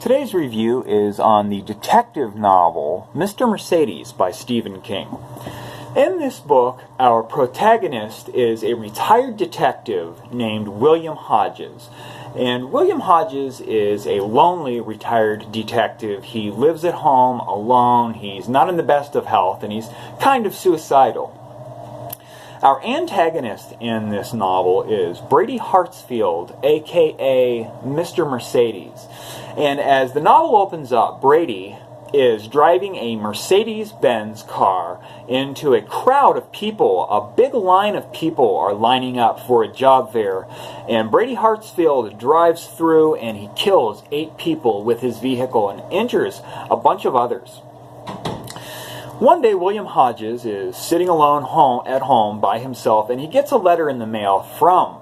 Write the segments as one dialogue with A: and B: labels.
A: Today's review is on the detective novel Mr. Mercedes by Stephen King. In this book, our protagonist is a retired detective named William Hodges. And William Hodges is a lonely retired detective. He lives at home alone, he's not in the best of health, and he's kind of suicidal. Our antagonist in this novel is Brady Hartsfield, aka Mr. Mercedes. And as the novel opens up, Brady is driving a Mercedes-Benz car into a crowd of people. A big line of people are lining up for a job fair. And Brady Hartsfield drives through and he kills 8 people with his vehicle and injures a bunch of others. One day, William Hodges is sitting alone at home by himself, and he gets a letter in the mail from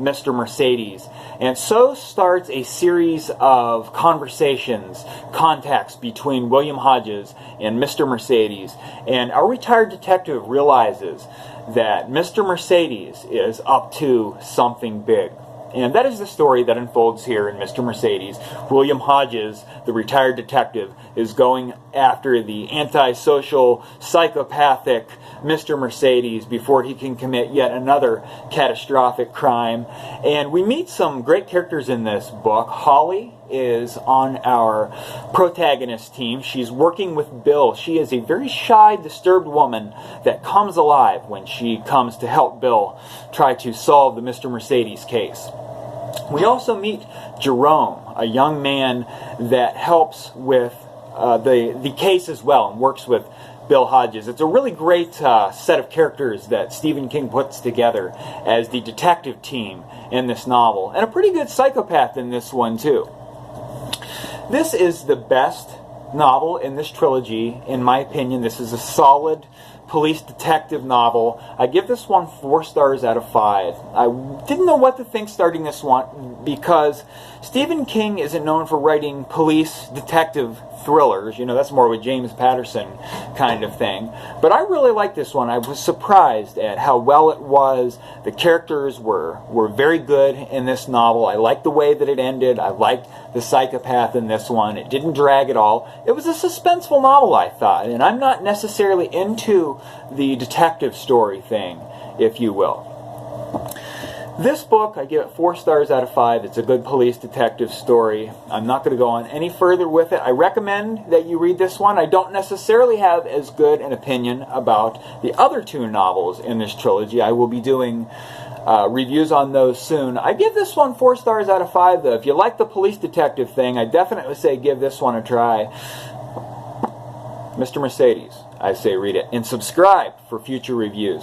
A: Mr. Mercedes. And so starts a series of contacts between William Hodges and Mr. Mercedes. And our retired detective realizes that Mr. Mercedes is up to something big. And that is the story that unfolds here in Mr. Mercedes. William Hodges, the retired detective, is going after the antisocial, psychopathic Mr. Mercedes before he can commit yet another catastrophic crime. And we meet some great characters in this book. Holly is on our protagonist team. She's working with Bill. She is a very shy, disturbed woman that comes alive when she comes to help Bill try to solve the Mr. Mercedes case. We also meet Jerome, a young man that helps with the case as well and works with Bill Hodges. It's a really great set of characters that Stephen King puts together as the detective team in this novel. And a pretty good psychopath in this one too. This is the best novel in this trilogy, in my opinion. This is a solid police detective novel. I give this one 4 stars out of 5. I didn't know what to think starting this one because Stephen King isn't known for writing police detective thrillers. You know, that's more of a James Patterson kind of thing. But I really liked this one. I was surprised at how well it was. The characters were very good in this novel. I liked the way that it ended. I liked the psychopath in this one. It didn't drag at all. It was a suspenseful novel, I thought. And I'm not necessarily into the detective story thing, if you will. This book, I give it 4 stars out of 5. It's a good police detective story. I'm not going to go on any further with it. I recommend that you read this one. I don't necessarily have as good an opinion about the other 2 novels in this trilogy. I will be doing reviews on those soon. I give this one 4 stars out of 5, though. If you like the police detective thing, I definitely say give this one a try. Mr. Mercedes, I say read it. And subscribe for future reviews.